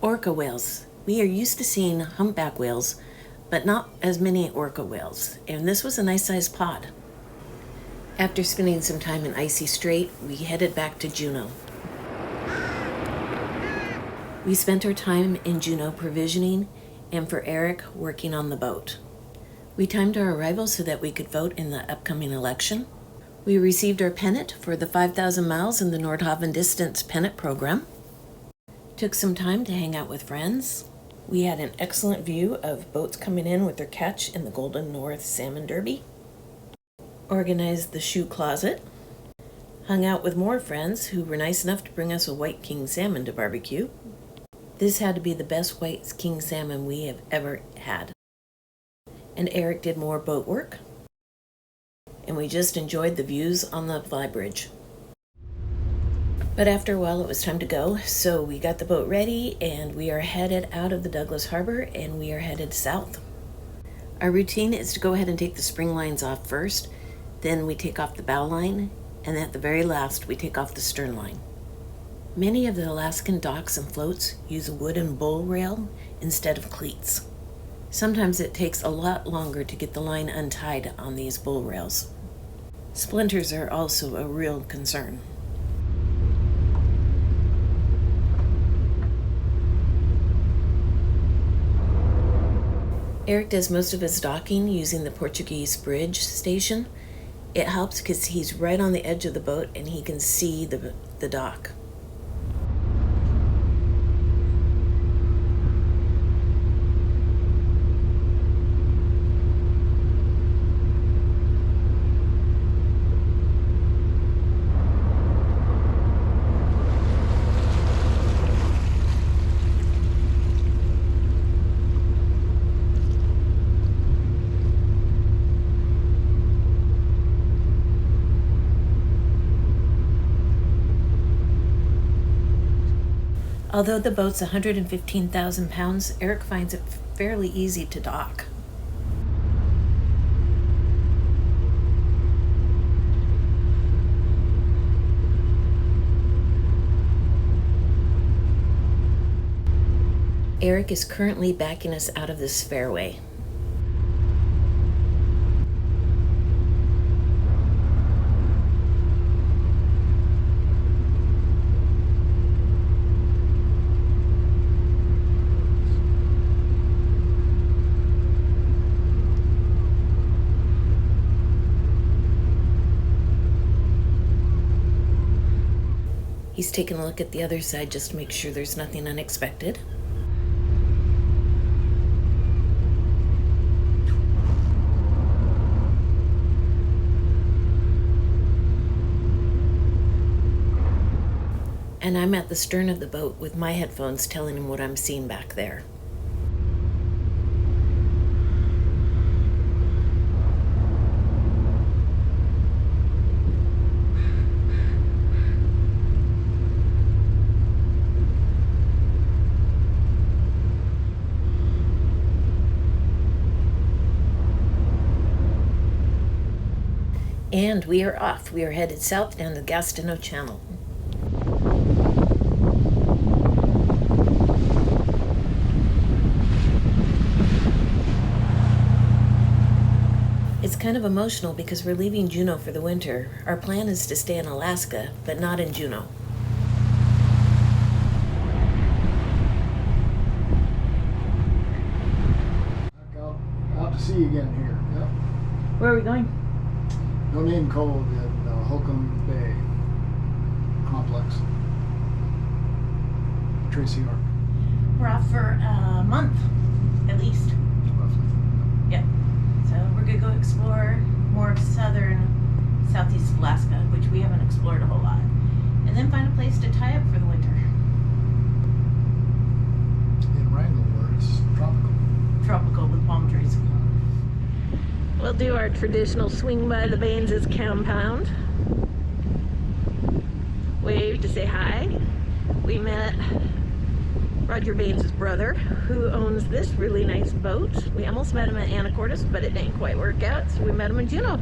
Orca whales. We are used to seeing humpback whales, but not as many orca whales, and this was a nice sized pod. After spending some time in Icy Strait, we headed back to Juneau. We spent our time in Juneau provisioning, and for Eric, working on the boat. We timed our arrival so that we could vote in the upcoming election. We received our pennant for the 5,000 miles in the Nordhavn Distance Pennant Program. Took some time to hang out with friends. We had an excellent view of boats coming in with their catch in the Golden North Salmon Derby. Organized the shoe closet. Hung out with more friends who were nice enough to bring us a white king salmon to barbecue. This had to be the best white king salmon we have ever had. And Eric did more boat work. And we just enjoyed the views on the flybridge. But after a while it was time to go, so we got the boat ready and we are headed out of the Douglas Harbor and we are headed south. Our routine is to go ahead and take the spring lines off first, then we take off the bow line, and at the very last we take off the stern line. Many of the Alaskan docks and floats use a wooden bull rail instead of cleats. Sometimes it takes a lot longer to get the line untied on these bull rails. Splinters are also a real concern. Eric does most of his docking using the Portuguese bridge station. It helps because he's right on the edge of the boat and he can see the dock. Although the boat's 115,000 pounds, Eric finds it fairly easy to dock. Eric is currently backing us out of this fairway. He's taking a look at the other side just to make sure there's nothing unexpected. And I'm at the stern of the boat with my headphones telling him what I'm seeing back there. And we are off. We are headed south down the Gastineau Channel. It's kind of emotional because we're leaving Juneau for the winter. Our plan is to stay in Alaska, but not in Juneau. Out to sea again here. Yep. Where are we going? No Name Cove in Holkham Bay complex. Tracy York. We're off for a month, at least. Roughly. Yep. So we're gonna go explore more of southeast Alaska, which we haven't explored a whole lot. And then find a place to tie up for the winter. In Wrangell, where it's tropical. Tropical with palm trees. We'll do our traditional swing by the Baines' compound. Wave to say hi. We met Roger Baines' brother, who owns this really nice boat. We almost met him at Anacortes, but it didn't quite work out, so we met him in Juneau.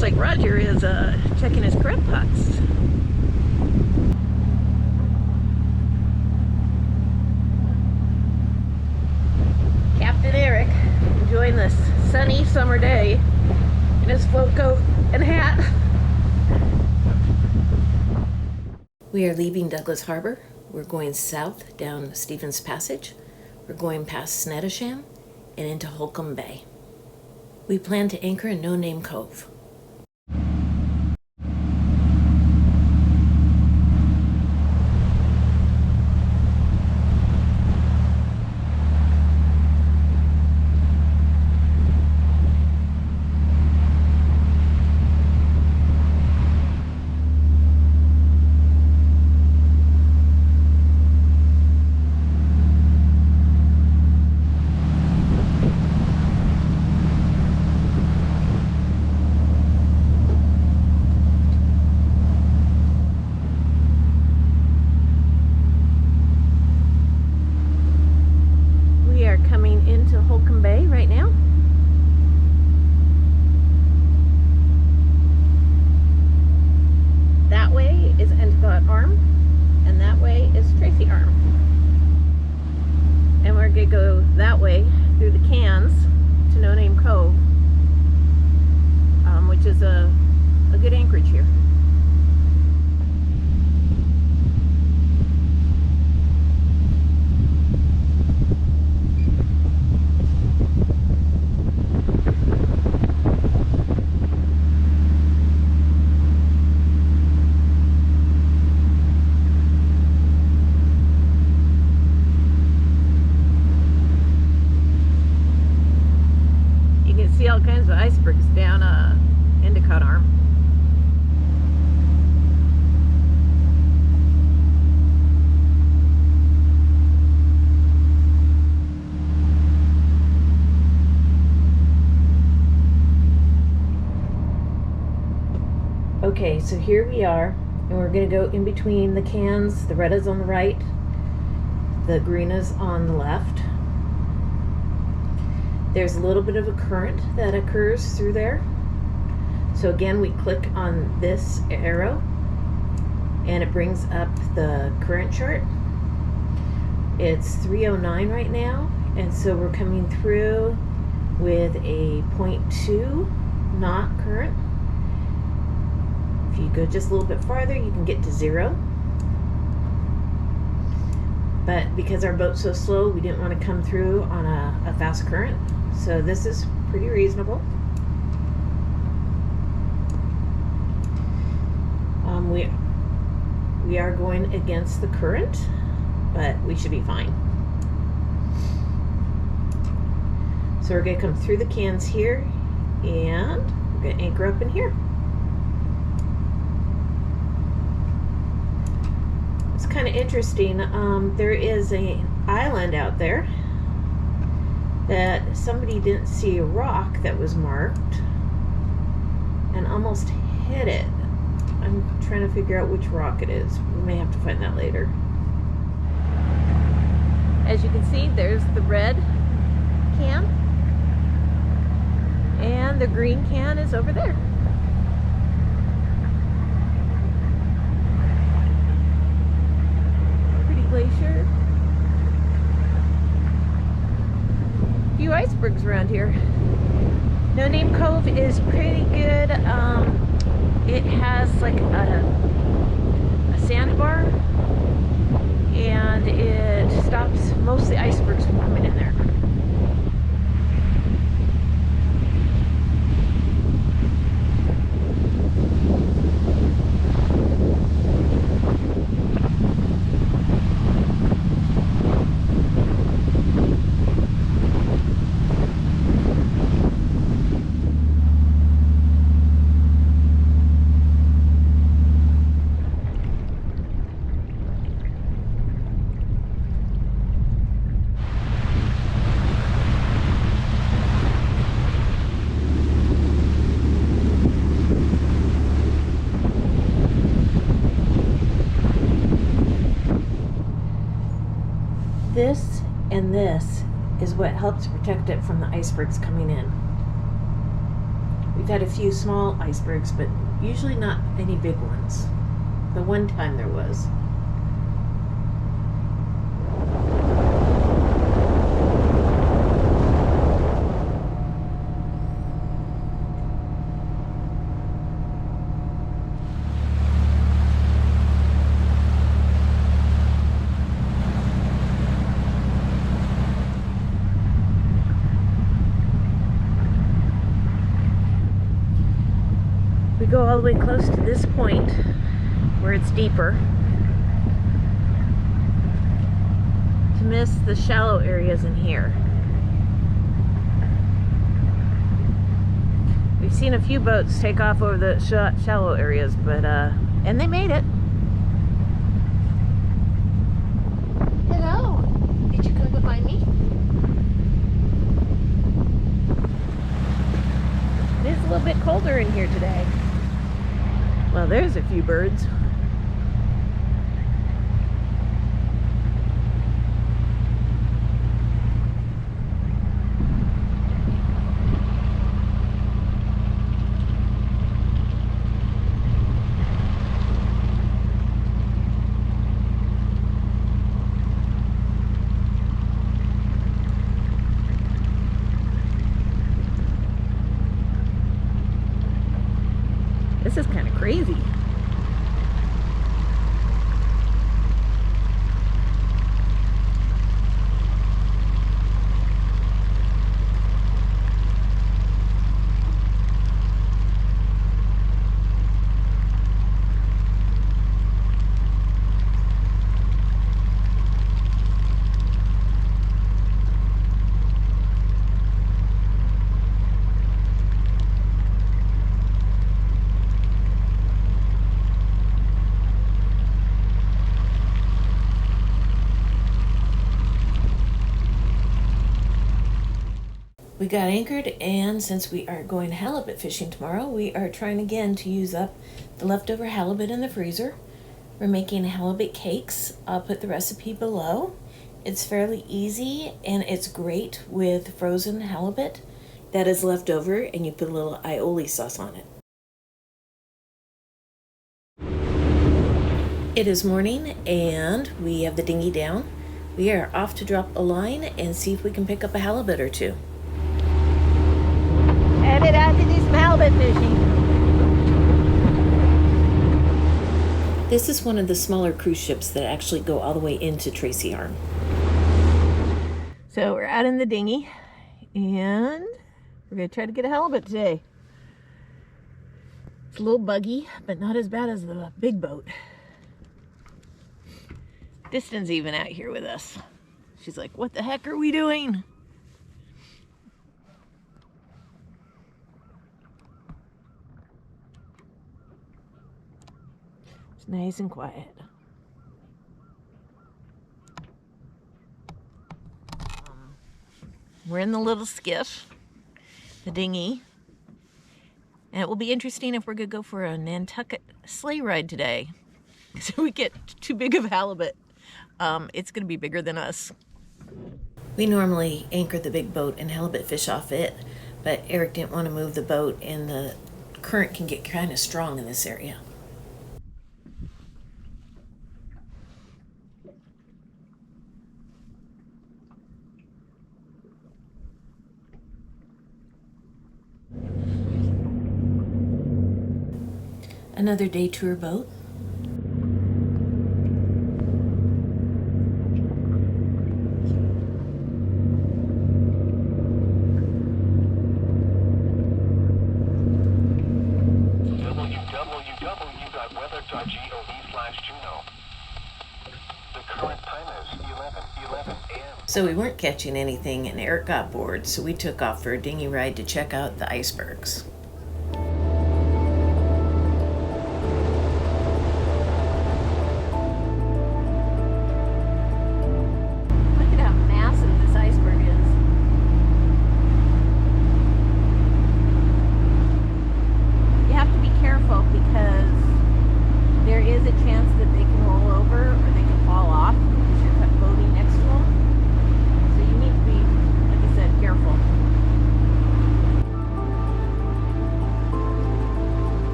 looks like Roger is checking his crab pots. Captain Eric enjoying this sunny summer day in his float coat and hat. We are leaving Douglas Harbor. We're going south down Stevens Passage. We're going past Snettisham and into Holkham Bay. We plan to anchor in No Name Cove. Coming into Holkham Bay right now. That way is Endicott Arm, and that way is Tracy Arm. And we're going to go that way through the cans to No Name Cove, which is a good anchorage here. See all kinds of icebergs down Endicott Arm. Okay, so here we are, and we're going to go in between the cans. The red is on the right, the green is on the left. There's a little bit of a current that occurs through there. So again, we click on this arrow and it brings up the current chart. It's 309 right now, and so we're coming through with a 0.2 knot current. If you go just a little bit farther, you can get to 0. But because our boat's so slow, we didn't want to come through on a fast current. So this is pretty reasonable. We are going against the current, but we should be fine. So we're going to come through the cans here, and we're going to anchor up in here. It's kind of interesting. There is an island out there that somebody didn't see a rock that was marked and almost hit it. I'm trying to figure out which rock it is. We may have to find that later. As you can see, there's the red can, and the green can is over there. Pretty glacier. A few icebergs around here. No Name Cove is pretty good. It has like a sandbar, and it stops most of the icebergs from coming in there. This and this is what helps protect it from the icebergs coming in. We've had a few small icebergs, but usually not any big ones. The one time there was. We go all the way close to this point where it's deeper to miss the shallow areas in here. We've seen a few boats take off over the shallow areas, but and they made it. Hello. Did you come to find me? It is a little bit colder in here today. Well, there's a few birds. This is kind of crazy. We got anchored, and since we are going halibut fishing tomorrow, we are trying again to use up the leftover halibut in the freezer. We're making halibut cakes. I'll put the recipe below. It's fairly easy, and it's great with frozen halibut that is left over, and you put a little aioli sauce on it. It is morning, and we have the dinghy down. We are off to drop a line and see if we can pick up a halibut or two. Headed out to do some halibut fishing. This is one of the smaller cruise ships that actually go all the way into Tracy Arm. So we're out in the dinghy, and we're going to try to get a halibut today. It's a little buggy, but not as bad as the big boat. Distan's even out here with us. She's like, what the heck are we doing? It's nice and quiet. We're in the little skiff, the dinghy, and it will be interesting if we're going to go for a Nantucket sleigh ride today. So we get too big of halibut. It's going to be bigger than us. We normally anchor the big boat and halibut fish off it, but Eric didn't want to move the boat, and the current can get kind of strong in this area. Another day tour boat. www.weather.gov/Juneau. The current time is 11:11 a.m. So we weren't catching anything, and Eric got bored, so we took off for a dinghy ride to check out the icebergs.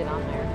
get on there.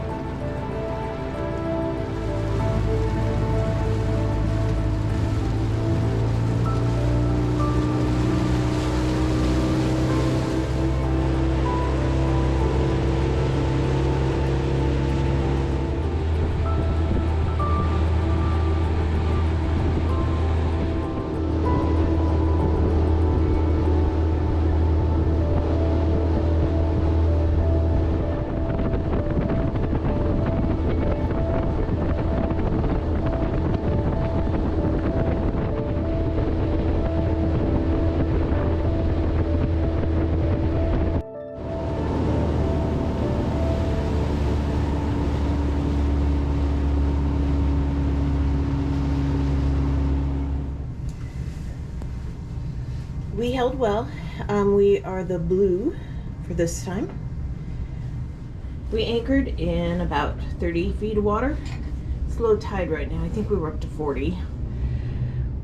We held well. We are the blue for this time. We anchored in about 30 feet of water. It's low tide right now. I think we were up to 40.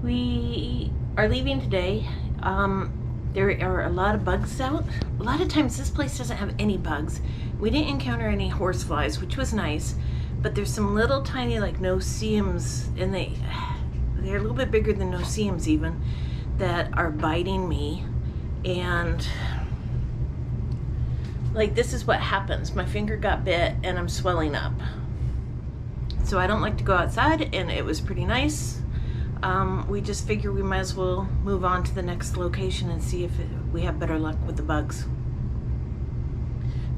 We are leaving today. There are a lot of bugs out. A lot of times this place doesn't have any bugs. We didn't encounter any horseflies, which was nice, but there's some little tiny like no-see-ums, and they're a little bit bigger than no-see-ums even, that are biting me. And like, this is what happens. My finger got bit and I'm swelling up. So I don't like to go outside, and it was pretty nice. We just figure we might as well move on to the next location and see if we have better luck with the bugs.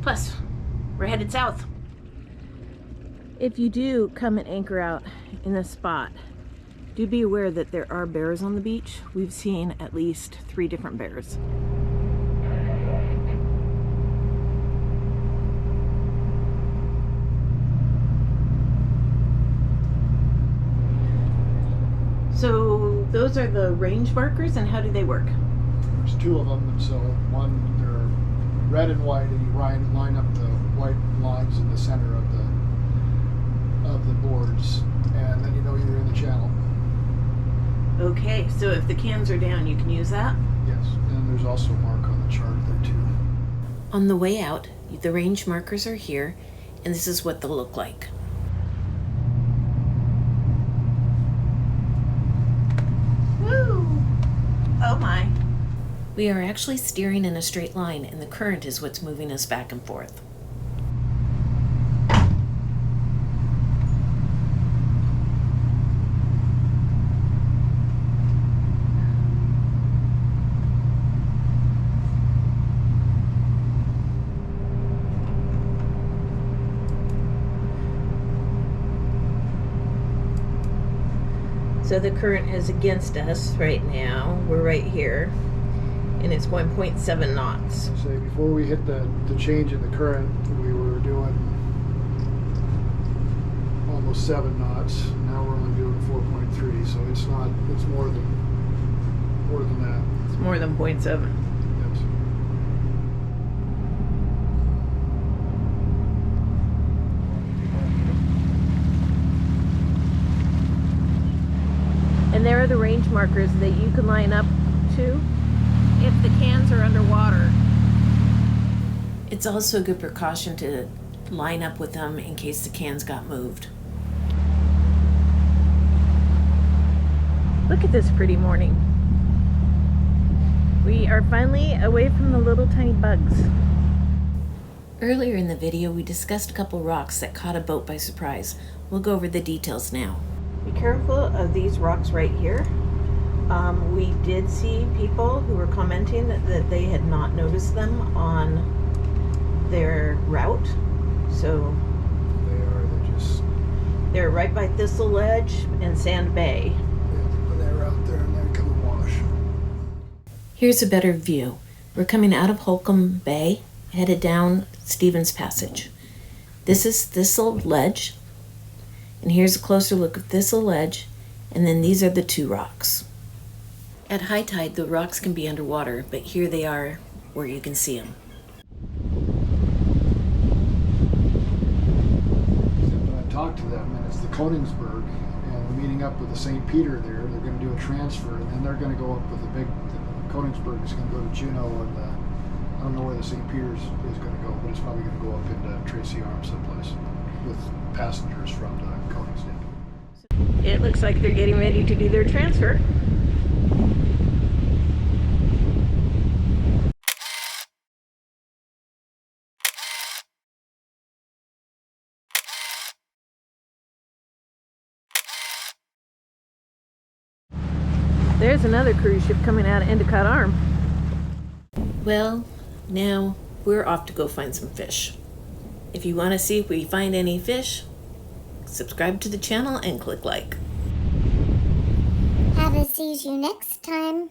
Plus, we're headed south. If you do come and anchor out in this spot, do be aware that there are bears on the beach. We've seen at least 3 different bears. So those are the range markers, and how do they work? There's 2 of them, and so one, they're red and white, and you line up the white lines in the center of the boards, and then you know you're in the channel. Okay, so if the cans are down, you can use that? Yes, and there's also a mark on the chart there too. On the way out, the range markers are here, and this is what they'll look like. Woo! Oh my. We are actually steering in a straight line, and the current is what's moving us back and forth. So the current is against us right now. We're right here, and it's 1.7 knots. So before we hit the change in the current, we were doing almost 7 knots. Now we're only doing 4.3, so it's more than that. It's more than 0.7. Yes. And there are the range markers that you can line up to if the cans are underwater. It's also a good precaution to line up with them in case the cans got moved. Look at this pretty morning. We are finally away from the little tiny bugs. Earlier in the video, we discussed a couple rocks that caught a boat by surprise. We'll go over the details now. Be careful of these rocks right here. We did see people who were commenting that they had not noticed them on their route. So they're right by Thistle Ledge and Sand Bay. Yeah, they're out there and they come and wash. Here's a better view. We're coming out of Holkham Bay, headed down Stevens Passage. This is Thistle Ledge. And here's a closer look at Thistle Ledge, and then these are the 2 rocks. At high tide, the rocks can be underwater, but here they are where you can see them. When I talked to them, and it's the Koningsberg, and we're meeting up with the St. Peter there. They're going to do a transfer, and then they're going to go up with the Koningsberg is going to go to Juneau I don't know where the St. Peter's is going to go, but it's probably going to go up into Tracy Arms someplace with passengers from the Koenigsegg. It looks like they're getting ready to do their transfer. There's another cruise ship coming out of Endicott Arm. Well, now we're off to go find some fish. If you want to see if we find any fish, subscribe to the channel and click like. Havaseas you next time.